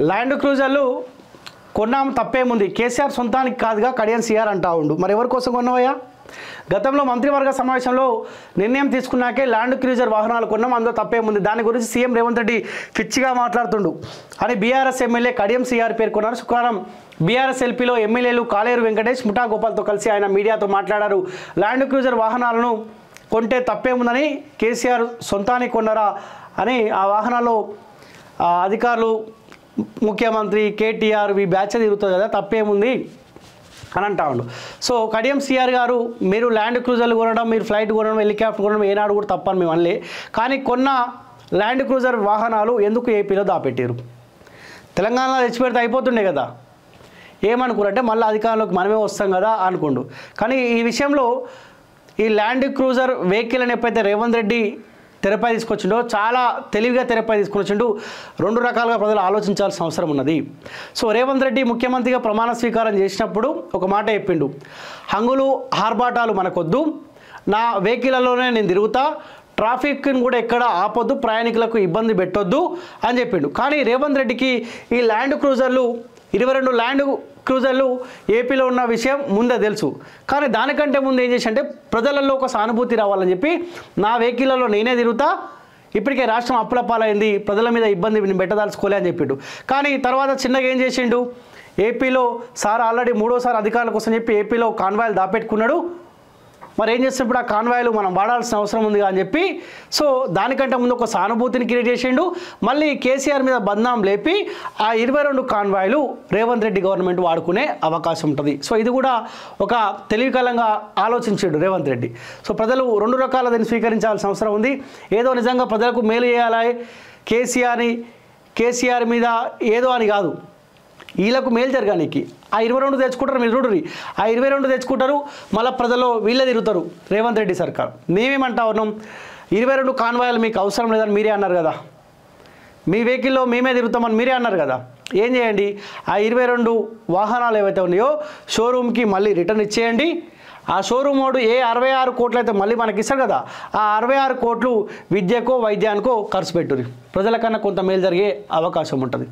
Land క్రూజర్లు కొన్నాము తప్పేముంది, కేసీఆర్ సొంతానికి కాదుగా కడియం సీఆర్ అంటా ఉండు. మరి ఎవరి కోసం కొన్నావయ్యా? గతంలో మంత్రివర్గ సమావేశంలో నిర్ణయం తీసుకున్నాకే ల్యాండ్ క్రూజర్ వాహనాలు కొన్నాం, అందులో తప్పేముంది, దాని గురించి సీఎం రేవంత్ రెడ్డి పిచ్చిగా మాట్లాడుతుండు అని బీఆర్ఎస్ ఎమ్మెల్యే కడియం సీఆర్ పేర్కొన్నారు. శుక్రవారం బీఆర్ఎస్ ఎల్పీలో ఎమ్మెల్యేలు కాలేరు వెంకటేష్, ముఠా గోపాల్తో కలిసి ఆయన మీడియాతో మాట్లాడారు. ల్యాండ్ క్రూజర్ వాహనాలను కొంటే తప్పేముందని, కేసీఆర్ సొంతానికి కొన్నారా అని ఆ వాహనాల్లో అధికారులు ముఖ్యమంత్రి కేటీఆర్ ఈ బ్యాచ్ తిరుగుతుంది కదా, తప్పేముంది అని అంటా ఉండు. సో కడియం సీఆర్ గారు, మీరు ల్యాండ్ క్రూజర్లు కొనడం, మీరు ఫ్లైట్ కొనడం, హెలికాప్టర్ కొనడం ఏనాడు కూడా తప్పని మేము అనలే, కానీ కొన్న ల్యాండ్ క్రూజర్ వాహనాలు ఎందుకు ఏపీలో దాపెట్టారు? తెలంగాణలో తెచ్చిపెడితే అయిపోతుండే కదా, ఏమనుకున్నారంటే మళ్ళీ అధికారంలోకి మనమే వస్తాం కదా అనుకోండు. కానీ ఈ విషయంలో ఈ ల్యాండ్ క్రూజర్ వెహికల్ అని ఎప్పుడైతే రేవంత్ రెడ్డి తెరపై తీసుకొచ్చిండో చాలా తెలివిగా తెరపై తీసుకొచ్చిండు. రెండు రకాలుగా ప్రజలు ఆలోచించాల్సిన అవసరం ఉన్నది. సో రేవంత్ రెడ్డి ముఖ్యమంత్రిగా ప్రమాణ స్వీకారం చేసినప్పుడు ఒక మాట చెప్పిండు, హంగులు ఆర్భాటాలు మనకొద్దు, నా వెహికల్లోనే నేను తిరుగుతా, ట్రాఫిక్ని కూడా ఎక్కడ ఆపొద్దు, ప్రయాణికులకు ఇబ్బంది పెట్టొద్దు అని చెప్పిండు. కానీ రేవంత్ రెడ్డికి ఈ ల్యాండ్ క్రూజర్లు 22 ల్యాండ్ క్రూజర్లు ఏపీలో ఉన్న విషయం ముందే తెలుసు. కానీ దానికంటే ముందు ఏం చేసి అంటే ప్రజలలో ఒక సానుభూతి రావాలని చెప్పి నా వెహికల్లో నేనే తిరుగుతా, ఇప్పటికే రాష్ట్రం అప్పుల పాలైంది, ప్రజల మీద ఇబ్బంది పెట్టదలుచుకోలే అని చెప్పిండు. కానీ తర్వాత చిన్నగా ఏం చేసిండు, ఏపీలో సార్ ఆల్రెడీ 3వ సారి అధికారుల కోసం చెప్పి ఏపీలో కాన్వాయ్లు దాపెట్టుకున్నాడు, మరి ఏం చేస్తున్నప్పుడు ఆ కాన్వాయ్లు మనం వాడాల్సిన అవసరం ఉంది అని చెప్పి, సో దానికంటే ముందు ఒక సానుభూతిని క్రియేట్ చేసిండు. మళ్ళీ కేసీఆర్ మీద బద్నాం లేపి ఆ 22 కాన్వాయ్లు రేవంత్ రెడ్డి గవర్నమెంట్ వాడుకునే అవకాశం ఉంటుంది. సో ఇది కూడా ఒక తెలివికలంగా ఆలోచించాడు రేవంత్ రెడ్డి. సో ప్రజలు రెండు రకాల దీన్ని స్వీకరించాల్సిన అవసరం ఉంది. ఏదో నిజంగా ప్రజలకు మేలు చేయాలి కేసీఆర్ మీద ఏదో అని కాదు, వీళ్ళకు మేలు జరగానికి ఆ 22 తెచ్చుకుంటారు. మీరు చూడరు, ఆ 22 తెచ్చుకుంటారు, మళ్ళీ ప్రజల్లో వీళ్ళే తిరుగుతారు రేవంత్ రెడ్డి సర్కార్. మేమేమంటా ఉన్నాం, 22 కాన్వాయ్లు మీకు అవసరం లేదని మీరే అన్నారు కదా, మీ వెహికల్లో మేమే తిరుగుతామని మీరే అన్నారు కదా. ఏం చేయండి, ఆ 22 వాహనాలు ఏవైతే ఉన్నాయో షోరూమ్కి మళ్ళీ రిటర్న్ ఇచ్చేయండి. ఆ షోరూమ్ వాడు 66 కోట్లు అయితే మళ్ళీ మనకి ఇస్తారు కదా, ఆ 66 కోట్లు విద్యకో వైద్యానికో ఖర్చు పెట్టుర్రి, ప్రజల కన్నా కొంత మేలు జరిగే అవకాశం ఉంటుంది.